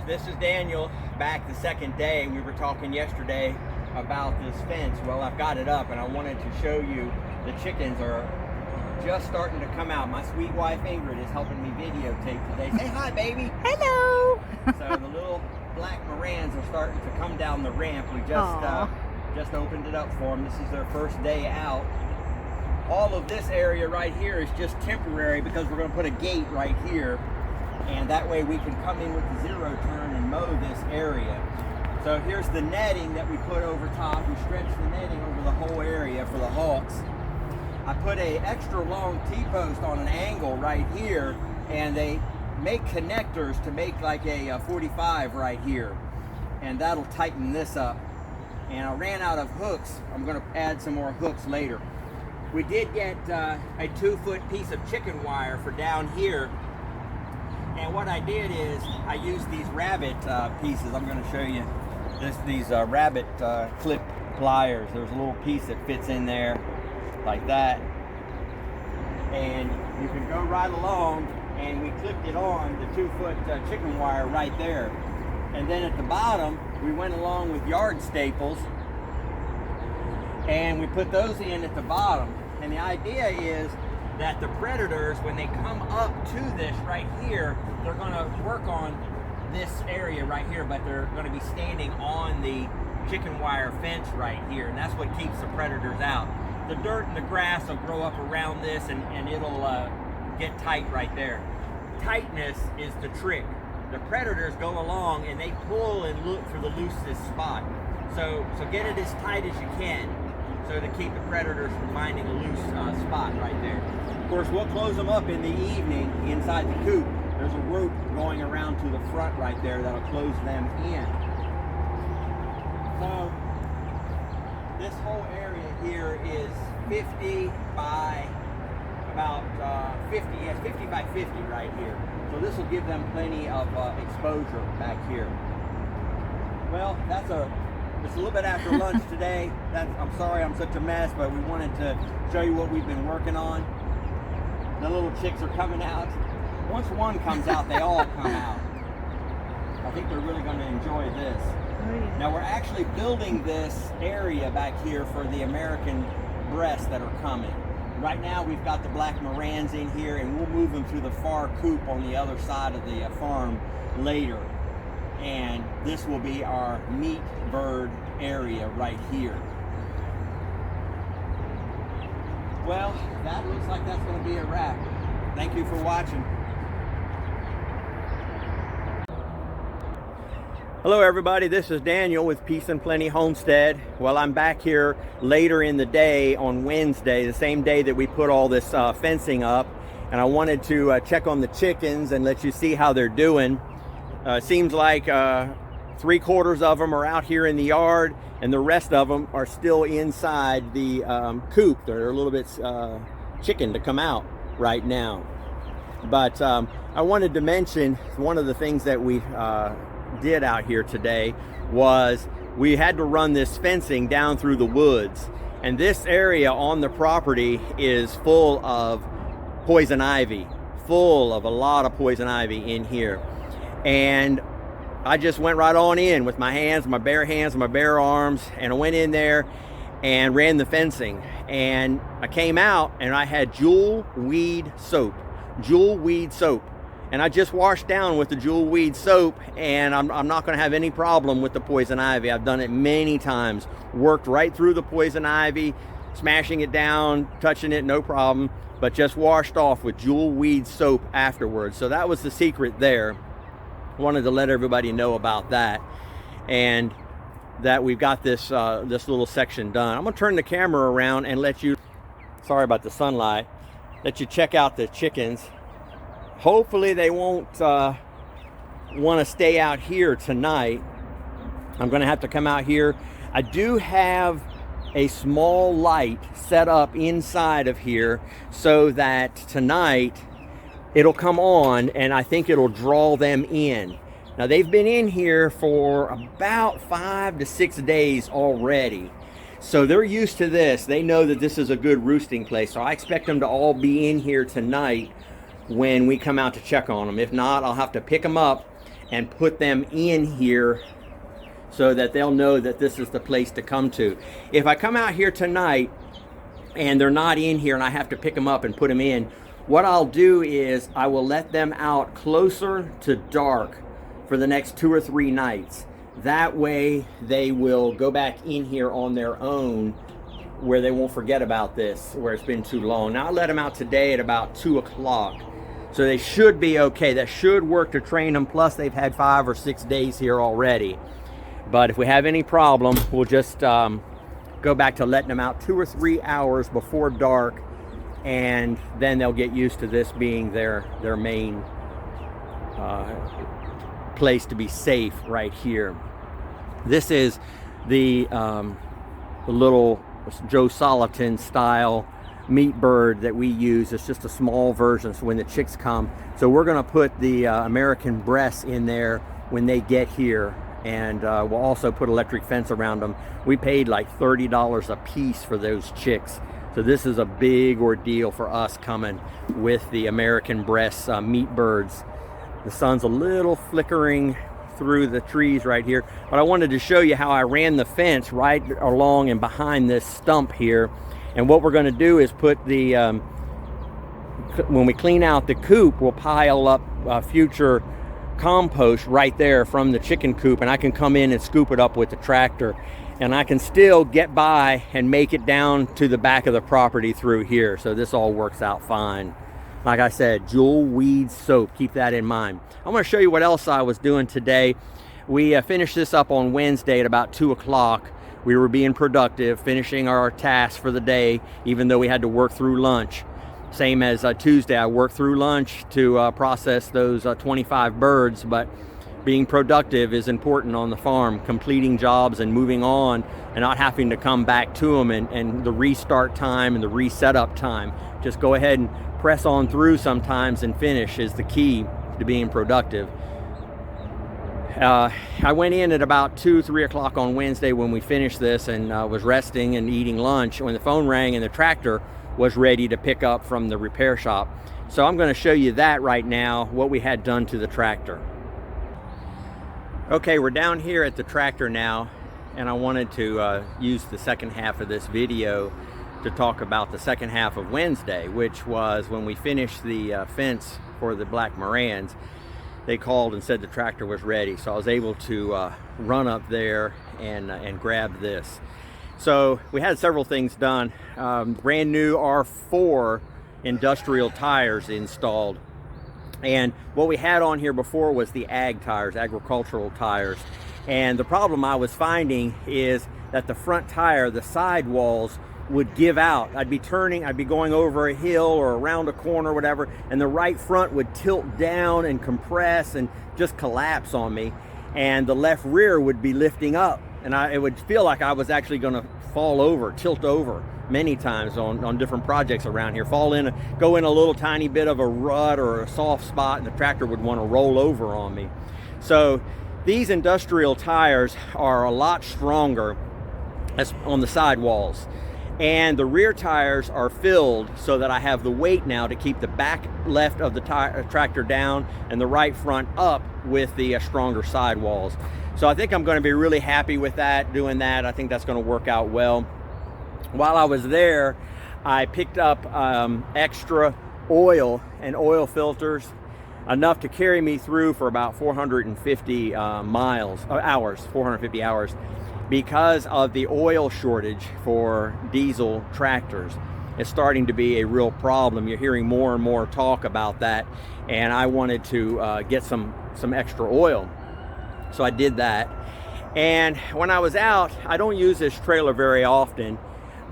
This is Daniel, back the second day. We were talking yesterday about this fence. Well, I've got it up and I wanted to show you the chickens are just starting to come out. My sweet wife Ingrid is helping me videotape today. Say hi, baby. Hello. So the little black Marans are starting to come down the ramp. We just opened it up for them. This is their first day out. All of this area right here is just temporary because we're going to put a gate right here, and that way we can come in with the zero turn and mow this area. So here's the netting that we put over top. We stretched the netting over the whole area for the hawks. I put a extra long T-post on an angle right here, and they make connectors to make like a 45 right here, and that'll tighten this up. And I ran out of hooks. I'm going to add some more hooks later. We did get a 2-foot piece of chicken wire for down here, and what I did is I used these rabbit pieces. I'm going to show you these rabbit clip pliers. There's a little piece that fits in there like that, and you can go right along, and we clipped it on the 2-foot chicken wire right there. And then at the bottom we went along with yard staples and we put those in at the bottom. And the idea is that the predators, when they come up to this right here, they're going to work on this area right here, but they're going to be standing on the chicken wire fence right here, and that's what keeps the predators out. The dirt and the grass will grow up around this, and it'll get tight right there. Tightness is the trick. The predators go along and they pull and look for the loosest spot. So get it as tight as you can, so to keep the predators from finding a loose spot right there. Of course, we'll close them up in the evening inside the coop. There's a rope going around to the front right there that'll close them in. So this whole area here is 50 by about 50, yes, 50 by 50 right here. So this will give them plenty of exposure back here. Well, it's a little bit after lunch today. I'm sorry I'm such a mess, but we wanted to show you what we've been working on. The little chicks are coming out. Once one comes out, they all come out. I think they're really going to enjoy this. Now we're actually building this area back here for the American breasts that are coming. Right now we've got the black Marans in here, and we'll move them to the far coop on the other side of the farm later. And this will be our meat bird area right here. Well, that looks like that's going to be a wrap. Thank you for watching. Hello everybody, this is Daniel with Peace and Plenty Homestead. Well, I'm back here later in the day on Wednesday, the same day that we put all this fencing up, and I wanted to check on the chickens and let you see how they're doing. Seems like 3/4 of them are out here in the yard, and the rest of them are still inside the coop. They're a little bit chicken to come out right now. But I wanted to mention one of the things that we did out here today was we had to run this fencing down through the woods, and this area on the property is full of poison ivy, full of a lot of poison ivy in here. And I just went right on in with my hands, my bare arms, and I went in there and ran the fencing, and I came out and I had jewel weed soap, and I just washed down with the jewel weed soap, and I'm not going to have any problem with the poison ivy. I've done it many times, worked right through the poison ivy, smashing it down, touching it, no problem, but just washed off with jewel weed soap afterwards. So that was the secret there. Wanted to let everybody know about that, and that we've got this this little section done. I'm going to turn the camera around and let you, sorry about the sunlight, let you check out the chickens. Hopefully they won't want to stay out here tonight. I'm going to have to come out here. I do have a small light set up inside of here so that tonight it'll come on, and I think it'll draw them in. Now they've been in here for about 5 to 6 days already, so they're used to this. They know that this is a good roosting place, so I expect them to all be in here tonight when we come out to check on them. If not, I'll have to pick them up and put them in here so that they'll know that this is the place to come to. If I come out here tonight and they're not in here and I have to pick them up and put them in, what I'll do is I will let them out closer to dark for the next 2 or 3 nights. That way they will go back in here on their own, where they won't forget about this, where it's been too long. Now I let them out today at about 2 o'clock. So they should be okay. That should work to train them. Plus they've had 5 or 6 days here already. But if we have any problem, we'll just go back to letting them out 2 or 3 hours before dark, and then they'll get used to this being their main place to be safe right here. This is the little Joe Salatin style meat bird that we use. It's just a small version, so when the chicks come. So we're going to put the American breasts in there when they get here, and we'll also put electric fence around them. We paid like $30 a piece for those chicks. So this is a big ordeal for us coming with the American breast meat birds. The sun's a little flickering through the trees right here, but I wanted to show you how I ran the fence right along and behind this stump here. And what we're going to do is put the when we clean out the coop, we'll pile up future compost right there from the chicken coop, and I can come in and scoop it up with the tractor, and I can still get by and make it down to the back of the property through here. So this all works out fine. Like I said, Jewel Weed Soap, keep that in mind. I'm going to show you what else I was doing today. We finished this up on Wednesday at about 2 o'clock. We were being productive, finishing our tasks for the day, even though we had to work through lunch. Same as Tuesday, I worked through lunch to process those 25 birds, but being productive is important on the farm, completing jobs and moving on and not having to come back to them, and the restart time and the reset up time. Just go ahead and press on through sometimes and finish is the key to being productive. I went in at about 2, 3 o'clock on Wednesday when we finished this, and was resting and eating lunch when the phone rang and the tractor was ready to pick up from the repair shop. So I'm going to show you that right now, what we had done to the tractor. Okay, we're down here at the tractor now, and I wanted to use the second half of this video to talk about the second half of Wednesday, which was when we finished the fence for the black Marans. They called and said the tractor was ready, so I was able to run up there and grab this. So we had several things done. Brand new R4 industrial tires installed, and what we had on here before was the ag tires, agricultural tires. And the problem I was finding is that the front tire, the sidewalls, would give out. I'd be turning, I'd be going over a hill or around a corner or whatever, and the right front would tilt down and compress and just collapse on me, and the left rear would be lifting up, and it would feel like I was actually going to fall over, tilt over many times on different projects around here, go in a little tiny bit of a rut or a soft spot, and the tractor would want to roll over on me. So these industrial tires are a lot stronger on the sidewalls. And the rear tires are filled so that I have the weight now to keep the back left of the tractor down and the right front up with the stronger sidewalls. So I think I'm going to be really happy with that, doing that. I think that's going to work out well. While I was there, I picked up extra oil and oil filters, enough to carry me through for about 450 hours. Because of the oil shortage for diesel tractors. It's starting to be a real problem. You're hearing more and more talk about that, and I wanted to get some extra oil. So I did that. And when I was out, I don't use this trailer very often,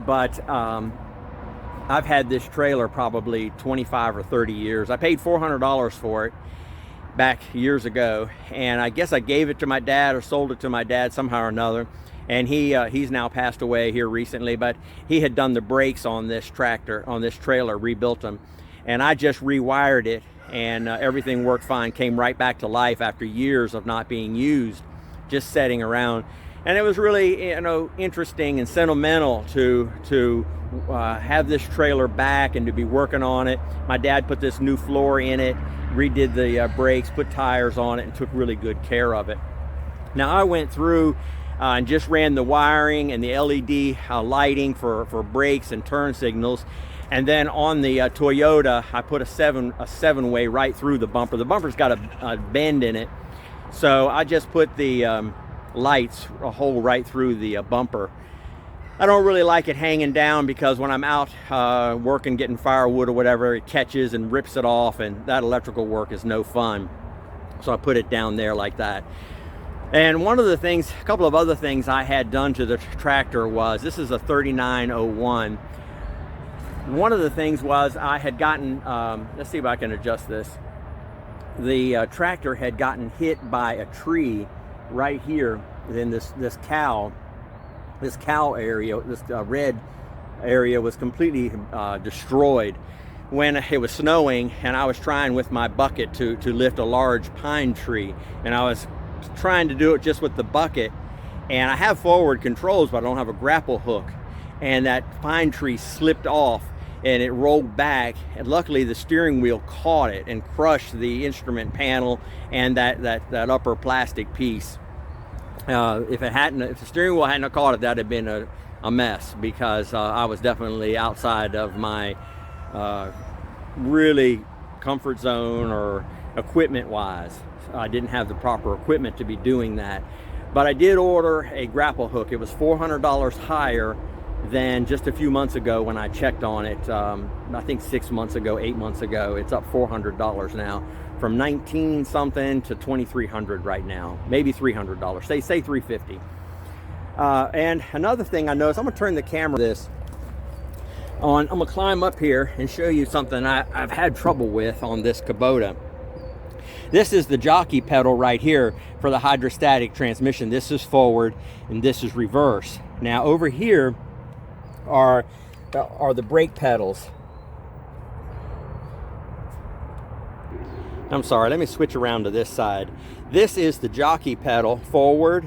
but I've had this trailer probably 25 or 30 years. I paid $400 for it back years ago, and I guess I gave it to my dad or sold it to my dad somehow or another, and he's now passed away here recently, but he had done the brakes on this trailer, rebuilt them, and I just rewired it, and everything worked fine, came right back to life after years of not being used, just sitting around. And it was really, interesting and sentimental to have this trailer back and to be working on it. My dad put this new floor in it, redid the brakes, put tires on it, and took really good care of it. Now I went through and just ran the wiring and the LED lighting for brakes and turn signals. And then on the Toyota, I put a seven-way right through the bumper. The bumper's got a bend in it, so I just put the lights a hole right through the bumper. I don't really like it hanging down because when I'm out working, getting firewood or whatever, it catches and rips it off, and that electrical work is no fun. So I put it down there like that. And one of the things, a couple of other things I had done to the tractor was, this is a 3901. One of the things was I had gotten, let's see if I can adjust this. The tractor had gotten hit by a tree right here. Then this cow area, this red area was completely destroyed when it was snowing, and I was trying with my bucket to lift a large pine tree, and I was trying to do it just with the bucket, and I have forward controls, but I don't have a grapple hook, and that pine tree slipped off and it rolled back, and luckily the steering wheel caught it and crushed the instrument panel and that upper plastic piece. If the steering wheel hadn't caught it, that'd have been a mess, because I was definitely outside of my really comfort zone or equipment wise. I didn't have the proper equipment to be doing that. But I did order a grapple hook. It was $400 higher than just a few months ago when I checked on it. I think 6 months ago, 8 months ago. It's up $400 now, from 19 something to 2,300 right now, maybe $300. Say 350. And another thing I noticed, I'm gonna turn the camera this on. I'm gonna climb up here and show you something I've had trouble with on this Kubota. This is the jockey pedal right here for the hydrostatic transmission. This is forward and this is reverse. Now over here are the brake pedals. I'm sorry, let me switch around to this side. This is the jockey pedal, forward,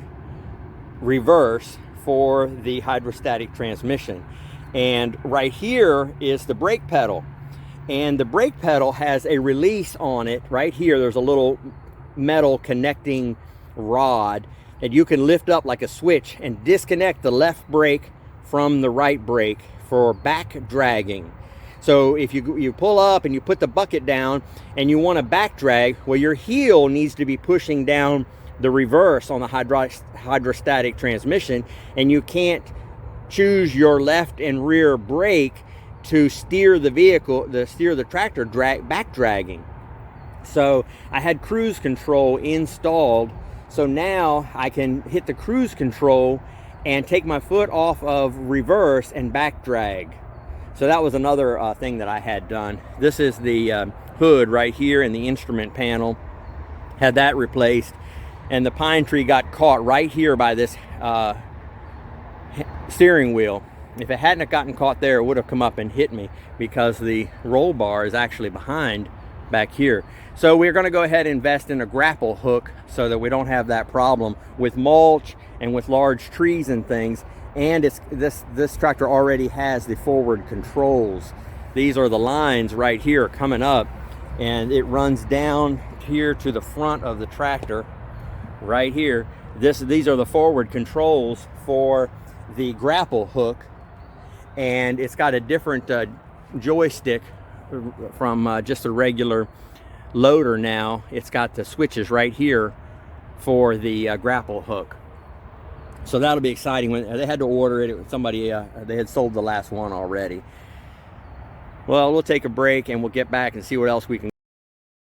reverse, for the hydrostatic transmission. And right here is the brake pedal. And the brake pedal has a release on it right here. There's a little metal connecting rod that you can lift up like a switch and disconnect the left brake from the right brake for back dragging. So if you pull up and you put the bucket down and you want to back drag, well, your heel needs to be pushing down the reverse on the hydrostatic transmission, and you can't choose your left and rear brake to steer the vehicle, steer the tractor back dragging. So I had cruise control installed, so now I can hit the cruise control and take my foot off of reverse and back drag. So that was another thing that I had done. This is the hood right here in the instrument panel. Had that replaced, and the pine tree got caught right here by this steering wheel. If it hadn't gotten caught there, it would have come up and hit me, because the roll bar is actually behind back here. So we're going to go ahead and invest in a grapple hook so that we don't have that problem with mulch and with large trees and things. And this tractor already has the forward controls. These are the lines right here coming up, and it runs down here to the front of the tractor right here. These are the forward controls for the grapple hook, and it's got a different joystick from just a regular loader. Now it's got the switches right here for the grapple hook. So that'll be exciting. When they had to order it, somebody they had sold the last one already. Well, we'll take a break and we'll get back and see what else we can